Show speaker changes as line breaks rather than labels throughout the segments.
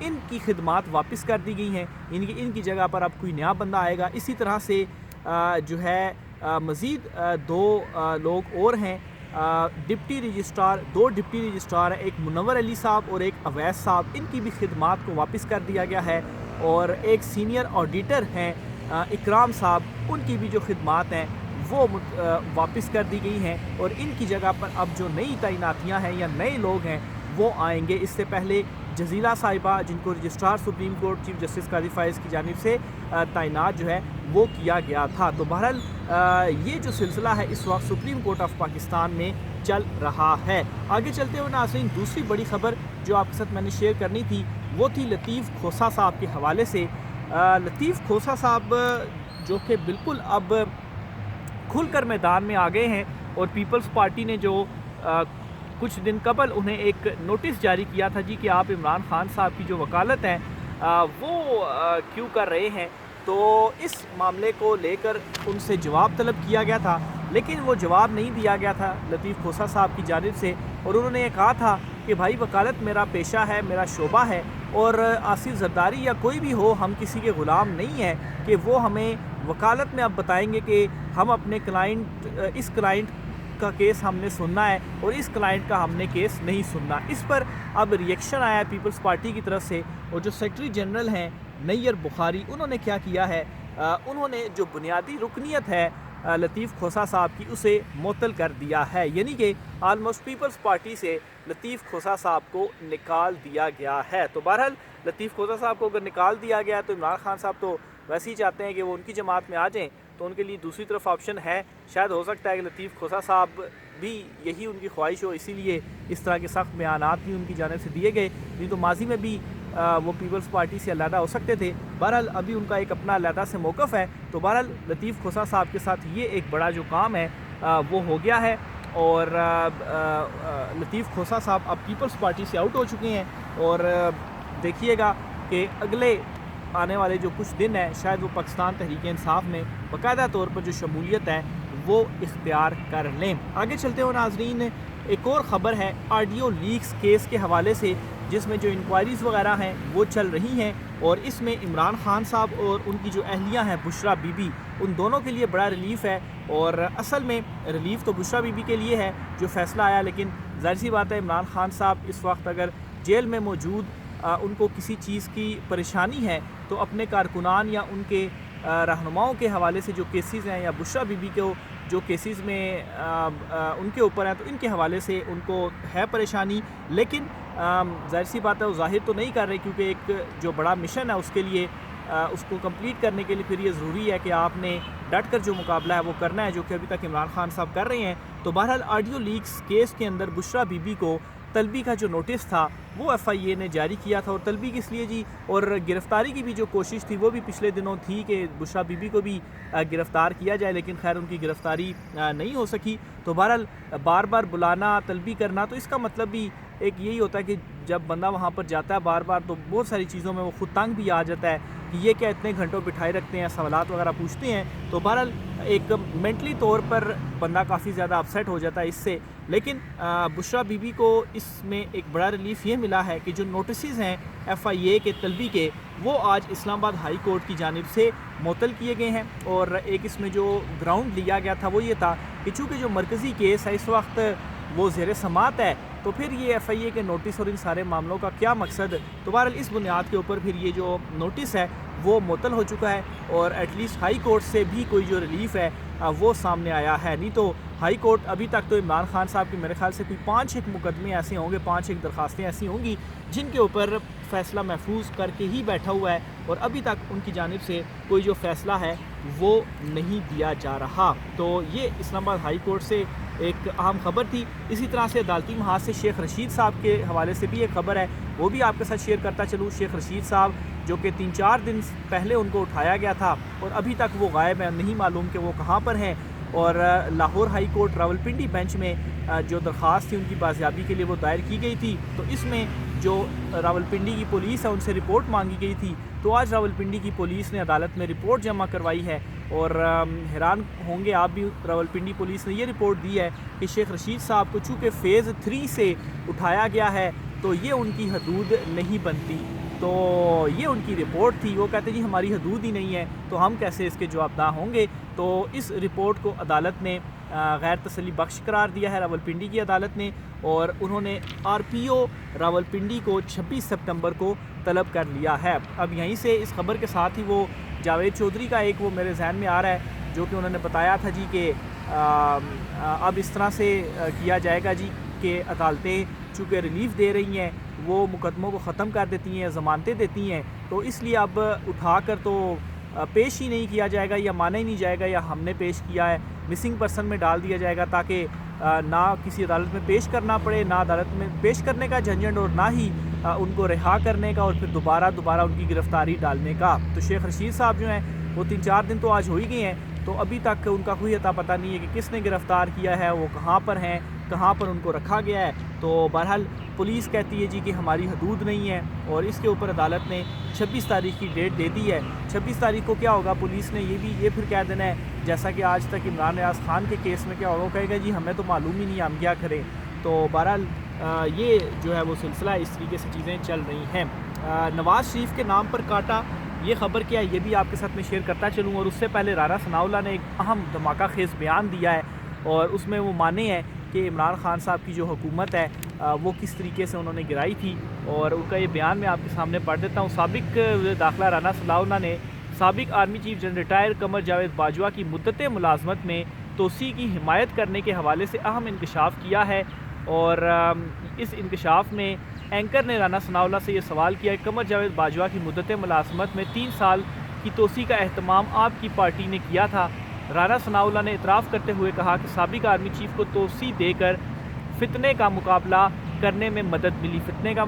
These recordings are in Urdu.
ان کی خدمات واپس کر دی گئی ہیں، ان کی جگہ پر اب کوئی نیا بندہ آئے گا۔ اسی طرح سے جو ہے مزید دو لوگ اور ہیں، ڈپٹی رجسٹرار، دو ڈپٹی رجسٹرار ہیں، ایک منور علی صاحب اور ایک اویس صاحب، ان کی بھی خدمات کو واپس کر دیا گیا ہے، اور ایک سینئر آڈیٹر ہیں اکرام صاحب، ان کی بھی جو خدمات ہیں وہ واپس کر دی گئی ہیں، اور ان کی جگہ پر اب جو نئی تعیناتیاں ہیں یا نئے لوگ ہیں وہ آئیں گے۔ اس سے پہلے جزیلہ صاحبہ، جن کو registrar supreme court chief justice قاضی فائز کی جانب سے تعینات جو ہے وہ کیا گیا تھا۔ تو بہرحال یہ جو سلسلہ ہے اس وقت سپریم کورٹ آف پاکستان میں چل رہا ہے۔ آگے چلتے ہوئے ناظرین، دوسری بڑی خبر جو آپ کے ساتھ میں نے شیئر کرنی تھی وہ تھی لطیف کھوسہ صاحب کے حوالے سے۔ لطیف کھوسہ صاحب جو کہ بالکل اب کھل کر میدان میں آ گئے ہیں، اور پیپلز پارٹی نے جو کچھ دن قبل انہیں ایک نوٹس جاری کیا تھا جی کہ آپ عمران خان صاحب کی جو وکالت ہے وہ کیوں کر رہے ہیں، تو اس معاملے کو لے کر ان سے جواب طلب کیا گیا تھا، لیکن وہ جواب نہیں دیا گیا تھا لطیف کھوسہ صاحب کی جانب سے، اور انہوں نے یہ کہا تھا کہ بھائی وکالت میرا پیشہ ہے، میرا شعبہ ہے، اور آصف زرداری یا کوئی بھی ہو، ہم کسی کے غلام نہیں ہیں کہ وہ ہمیں وکالت میں اب بتائیں گے کہ ہم اپنے اس کلائنٹ کا کیس ہم نے سننا ہے اور اس کلائنٹ کا ہم نے کیس نہیں سننا۔ اس پر اب ریئیکشن آیا ہے پیپلز پارٹی کی طرف سے، اور جو سیکرٹری جنرل ہیں نیّر بخاری، انہوں نے کیا کیا ہے، انہوں نے جو بنیادی رکنیت ہے لطیف کھوسہ صاحب کی اسے معطل کر دیا ہے، یعنی کہ آلموسٹ پیپلز پارٹی سے لطیف کھوسہ صاحب کو نکال دیا گیا ہے۔ تو بہرحال لطیف کھوسہ صاحب کو اگر نکال دیا گیا تو عمران خان صاحب تو ویسے ہی چاہتے ہیں کہ وہ ان کی جماعت میں آ جائیں، تو ان کے لیے دوسری طرف آپشن ہے، شاید ہو سکتا ہے کہ لطیف کھوسہ صاحب بھی یہی ان کی خواہش ہو، اسی لیے اس طرح کے سخت بیانات بھی ان کی جانب سے دیے گئے، نہیں تو ماضی میں بھی وہ پیپلز پارٹی سے علیحدہ ہو سکتے تھے۔ بہرحال ابھی ان کا ایک اپنا علیحدہ سے موقف ہے، تو بہرحال لطیف کھوسہ صاحب کے ساتھ یہ ایک بڑا جو کام ہے وہ ہو گیا ہے، اور لطیف کھوسہ صاحب اب پیپلز پارٹی سے آؤٹ ہو چکے ہیں، اور دیکھیے گا کہ اگلے آنے والے جو کچھ دن ہیں شاید وہ پاکستان تحریک انصاف میں باقاعدہ طور پر جو شمولیت ہے وہ اختیار کر لیں۔ آگے چلتے ہوئے ناظرین، ایک اور خبر ہے آڈیو لیکس کیس کے حوالے سے، جس میں جو انکوائریز وغیرہ ہیں وہ چل رہی ہیں، اور اس میں عمران خان صاحب اور ان کی جو اہلیہ ہیں بشرا بی بی، ان دونوں کے لیے بڑا ریلیف ہے، اور اصل میں ریلیف تو بشرا بی بی کے لیے ہے جو فیصلہ آیا، لیکن ظاہر سی بات ہے عمران خان صاحب اس وقت اگر جیل میں موجود ان کو کسی چیز کی پریشانی ہے تو اپنے کارکنان یا ان کے رہنماؤں کے حوالے سے جو کیسز ہیں، یا بشرا بی بی کو جو کیسز میں ان کے اوپر ہیں تو ان کے حوالے سے ان کو ہے پریشانی، لیکن ظاہر سی بات ہے وہ ظاہر تو نہیں کر رہے، کیونکہ ایک جو بڑا مشن ہے اس کے لیے اس کو کمپلیٹ کرنے کے لیے پھر یہ ضروری ہے کہ آپ نے ڈٹ کر جو مقابلہ ہے وہ کرنا ہے، جو کہ ابھی تک عمران خان صاحب کر رہے ہیں۔ تو بہرحال آڈیو لیکس کیس کے اندر بشرا بی بی کو طلبی کا جو نوٹس تھا وہ ایف آئی اے نے جاری کیا تھا، اور طلبی کس لیے جی، اور گرفتاری کی بھی جو کوشش تھی وہ بھی پچھلے دنوں تھی کہ بشرا بی بی کو بھی گرفتار کیا جائے، لیکن خیر ان کی گرفتاری نہیں ہو سکی۔ تو بہرحال بار بار بلانا، طلبی کرنا، تو اس کا مطلب بھی ایک یہی ہوتا ہے کہ جب بندہ وہاں پر جاتا ہے بار بار تو بہت ساری چیزوں میں وہ خود تنگ بھی آ جاتا ہے کہ یہ کیا اتنے گھنٹوں بٹھائے رکھتے ہیں، سوالات وغیرہ پوچھتے ہیں، تو بہرحال ایک مینٹلی طور پر بندہ کافی زیادہ اپسیٹ ہو جاتا ہے اس سے۔ لیکن بشرا بی بی کو اس میں ایک بڑا ریلیف یہ ملا ہے کہ جو نوٹسز ہیں ایف آئی اے کے طلبی کے وہ آج اسلام آباد ہائی کورٹ کی جانب سے معطل کیے گئے ہیں، اور ایک اس میں جو گراؤنڈ لیا گیا تھا وہ یہ تھا کہ چونکہ جو مرکزی کیس ہے اس وقت وہ زیر سماعت ہے، تو پھر یہ ایف آئی اے کے نوٹس اور ان سارے معاملوں کا کیا مقصد، تو بہرحال اس بنیاد کے اوپر پھر یہ جو نوٹس ہے وہ معطل ہو چکا ہے، اور ایٹ لیسٹ ہائی کورٹ سے بھی کوئی جو ریلیف ہے وہ سامنے آیا ہے، نہیں تو ہائی کورٹ ابھی تک تو عمران خان صاحب کے میرے خیال سے کوئی 5-6 مقدمے ایسے ہوں گے، 5-6 درخواستیں ایسی ہوں گی جن کے اوپر فیصلہ محفوظ کر کے ہی بیٹھا ہوا ہے، اور ابھی تک ان کی جانب سے کوئی جو فیصلہ ہے وہ نہیں دیا جا رہا۔ تو یہ اسلام آباد ہائی کورٹ سے ایک اہم خبر تھی۔ اسی طرح سے عدالتی محاذ سے شیخ رشید صاحب کے حوالے سے بھی ایک خبر ہے، وہ بھی آپ کے ساتھ شیئر کرتا چلوں۔ شیخ رشید صاحب جو کہ 3-4 دن پہلے ان کو اٹھایا گیا تھا اور ابھی تک وہ غائب ہیں، نہیں معلوم کہ وہ کہاں پر ہیں، اور Lahore high court Rawalpindi bench میں جو درخواست تھی ان کی بازیابی کے لیے وہ دائر کی گئی تھی، تو اس میں جو راولپنڈی کی پولیس ہے ان سے رپورٹ مانگی گئی تھی، تو آج راولپنڈی کی پولیس نے عدالت میں رپورٹ جمع کروائی ہے، اور حیران ہوں گے آپ بھی، راولپنڈی پولیس نے یہ رپورٹ دی ہے کہ شیخ رشید صاحب کو چونکہ فیز 3 سے اٹھایا گیا ہے تو یہ ان کی حدود نہیں بنتی۔ تو یہ ان کی رپورٹ تھی. وہ کہتے جی ہماری حدود ہی نہیں ہے تو ہم کیسے اس کے جوابدہ ہوں گے. تو اس رپورٹ کو عدالت نے غیر تسلی بخش قرار دیا ہے, راولپنڈی کی عدالت نے, اور انہوں نے آر پی او راولپنڈی کو 26 سپتمبر کو طلب کر لیا ہے. اب یہیں سے اس خبر کے ساتھ ہی وہ جاوید چودھری کا ایک وہ میرے ذہن میں آ رہا ہے جو کہ انہوں نے بتایا تھا جی کہ اب اس طرح سے کیا جائے گا جی کہ عدالتیں چونکہ ریلیف دے رہی ہیں, وہ مقدموں کو ختم کر دیتی ہیں, ضمانتیں دیتی ہیں, تو اس لیے اب اٹھا کر تو پیش ہی نہیں کیا جائے گا یا مانا ہی نہیں جائے گا یا ہم نے پیش کیا ہے, مسنگ پرسن میں ڈال دیا جائے گا تاکہ نہ کسی عدالت میں پیش کرنا پڑے, نہ عدالت میں پیش کرنے کا جھنجھٹ اور نہ ہی ان کو رہا کرنے کا اور پھر دوبارہ ان کی گرفتاری ڈالنے کا. تو شیخ رشید صاحب جو ہیں وہ 3-4 دن تو آج ہو ہی گئے ہیں, تو ابھی تک ان کا کوئی اتا پتہ نہیں ہے کہ کس نے گرفتار کیا ہے, وہ کہاں پر ہیں, کہاں پر ان کو رکھا گیا ہے. تو بہرحال پولیس کہتی ہے جی کہ ہماری حدود نہیں ہے, اور اس کے اوپر عدالت نے 26 تاریخ کی ڈیٹ دے دی ہے. 26 تاریخ کو کیا ہوگا, پولیس نے یہ پھر کہہ دینا ہے جیسا کہ آج تک عمران ریاض خان کے کیس میں کیا ہوگا, وہ کہے گا جی ہمیں تو معلوم ہی نہیں ہم کیا کریں. تو بہرحال یہ جو ہے وہ سلسلہ اس طریقے سے چیزیں چل رہی ہیں. نواز شریف کے نام پر کاٹا, یہ خبر کیا ہے یہ بھی آپ کے ساتھ میں شیئر کرتا چلوں. اور اس سے پہلے رانا ثناء اللہ نے ایک اہم دھماکہ خیز بیان دیا ہے, اور اس میں وہ مانے ہیں کہ عمران خان صاحب کی جو حکومت ہے وہ کس طریقے سے انہوں نے گرائی تھی, اور ان کا یہ بیان میں آپ کے سامنے پڑھ دیتا ہوں. سابق داخلہ رانا ثناء اللہ نے سابق army chief general retire Qamar Javed Bajwa کی مدت ملازمت میں توسیع کی حمایت کرنے کے حوالے سے اہم انکشاف کیا ہے, اور اس انکشاف میں اینکر نے رانا ثناء اللہ سے یہ سوال کیا کہ قمر جاوید باجوہ کی مدت ملازمت میں 3 سال کی توسیع کا اہتمام آپ کی پارٹی نے کیا تھا. رانا ثناء اللہ نے اعتراف کرتے ہوئے کہا کہ سابق آرمی چیف کو توسیع دے کر فتنے کا مقابلہ کرنے میں مدد ملی. فتنے کا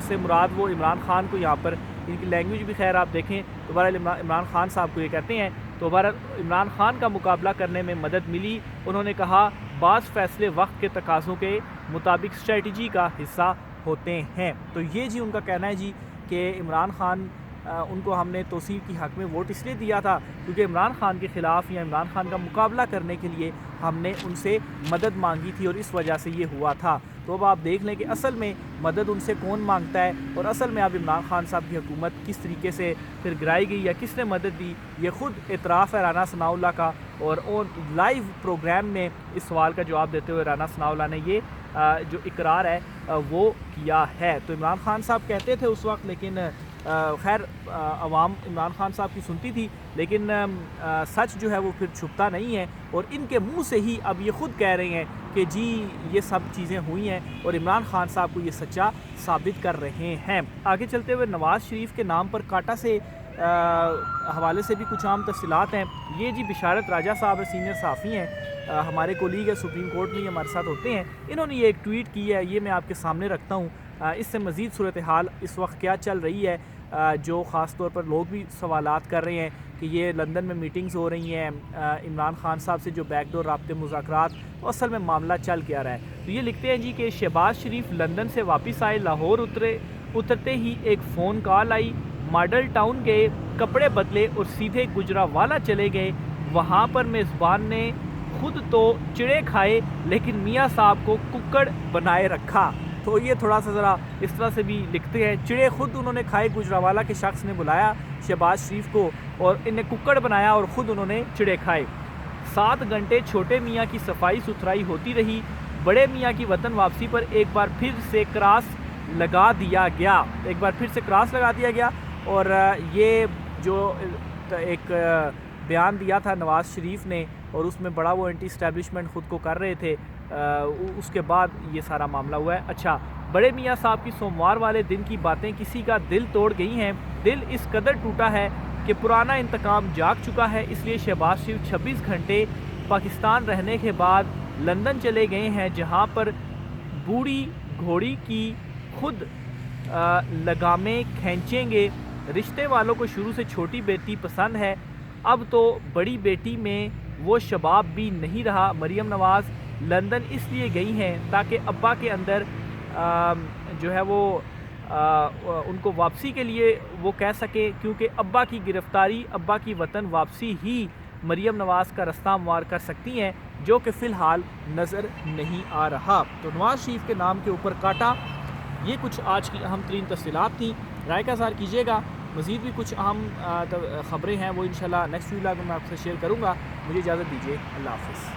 سے مراد وہ عمران خان کو, یہاں پر ان کی لینگویج بھی خیر آپ دیکھیں تو بہرحال عمران خان صاحب کو یہ کہتے ہیں, تو بہرحال عمران خان کا مقابلہ کرنے میں مدد ملی. انہوں نے کہا بعض فیصلے وقت کے تقاضوں کے مطابق اسٹریٹجی کا حصہ ہوتے ہیں. تو یہ جی ان کا کہنا ہے جی کہ عمران خان ان کو ہم نے توسیع کی حق میں ووٹ اس لیے دیا تھا کیونکہ عمران خان کے خلاف یا عمران خان کا مقابلہ کرنے کے لیے ہم نے ان سے مدد مانگی تھی, اور اس وجہ سے یہ ہوا تھا. تو اب آپ دیکھ لیں کہ اصل میں مدد ان سے کون مانگتا ہے, اور اصل میں اب عمران خان صاحب کی حکومت کس طریقے سے پھر گرائی گئی یا کس نے مدد دی, یہ خود اعتراف ہے رانا ثناء اللہ کا. اور لائیو پروگرام میں اس سوال کا جواب دیتے ہوئے رانا ثناء اللہ نے یہ جو اقرار ہے وہ کیا ہے. تو عمران خان صاحب کہتے تھے اس وقت, لیکن خیر عوام عمران خان صاحب کی سنتی تھی, لیکن سچ جو ہے وہ پھر چھپتا نہیں ہے, اور ان کے منہ سے ہی اب یہ خود کہہ رہے ہیں کہ جی یہ سب چیزیں ہوئی ہیں, اور عمران خان صاحب کو یہ سچا ثابت کر رہے ہیں. آگے چلتے ہوئے نواز شریف کے نام پر کاٹا سے حوالے سے بھی کچھ عام تفصیلات ہیں. یہ جی بشارت راجہ صاحب سینئر صحافی ہیں, ہمارے کولیگ ہے سپریم کورٹ میں, یہ ہمارے ساتھ ہوتے ہیں. انہوں نے یہ ایک ٹویٹ کی ہے, یہ میں آپ کے سامنے رکھتا ہوں. اس سے مزید صورتحال اس وقت کیا چل رہی ہے, جو خاص طور پر لوگ بھی سوالات کر رہے ہیں کہ یہ لندن میں میٹنگز ہو رہی ہیں عمران خان صاحب سے جو بیک ڈور رابطے مذاکرات, اصل میں معاملہ چل کیا رہا ہے. تو یہ لکھتے ہیں جی کہ شہباز شریف لندن سے واپس آئے, لاہور اترتے ہی ایک فون کال آئی, ماڈل ٹاؤن گئے, کپڑے بدلے اور سیدھے گجرانوالہ چلے گئے. وہاں پر میزبان نے خود تو چڑے کھائے لیکن میاں صاحب کو ککڑ بنائے رکھا. تو یہ تھوڑا سا ذرا اس طرح سے بھی لکھتے ہیں, چڑے خود انہوں نے کھائے, گجرانوالہ کے شخص نے بلایا شہباز شریف کو اور انہیں ککڑ بنایا اور خود انہوں نے چڑے کھائے. 7 گھنٹے چھوٹے میاں کی صفائی ستھرائی ہوتی رہی. بڑے میاں کی وطن واپسی پر ایک بار پھر سے کراس لگا دیا گیا. اور یہ جو ایک بیان دیا تھا نواز شریف نے, اور اس میں بڑا وہ اینٹی اسٹیبلشمنٹ خود کو کر رہے تھے, اس کے بعد یہ سارا معاملہ ہوا ہے. اچھا, بڑے میاں صاحب کی سوموار والے دن کی باتیں کسی کا دل توڑ گئی ہیں. دل اس قدر ٹوٹا ہے کہ پرانا انتقام جاگ چکا ہے. اس لیے شہباز شریف 26 گھنٹے پاکستان رہنے کے بعد لندن چلے گئے ہیں, جہاں پر بوڑھی گھوڑی کی خود لگامیں کھینچیں گے. رشتے والوں کو شروع سے چھوٹی بیٹی پسند ہے, اب تو بڑی بیٹی میں وہ شباب بھی نہیں رہا. مریم نواز لندن اس لیے گئی ہیں تاکہ ابا کے اندر جو ہے وہ ان کو واپسی کے لیے وہ کہہ سکے, کیونکہ ابا کی گرفتاری, ابا کی وطن واپسی ہی مریم نواز کا رستہ ہموار کر سکتی ہیں, جو کہ فی الحال نظر نہیں آ رہا. تو نواز شریف کے نام کے اوپر کاٹا, یہ کچھ آج کی اہم ترین تفصیلات تھیں. رائے کا اظہار کیجیے گا. مزید بھی کچھ اہم خبریں ہیں وہ انشاءاللہ نیکسٹ ولاگ میں آپ سے شیئر کروں گا. مجھے اجازت دیجیے. اللہ حافظ.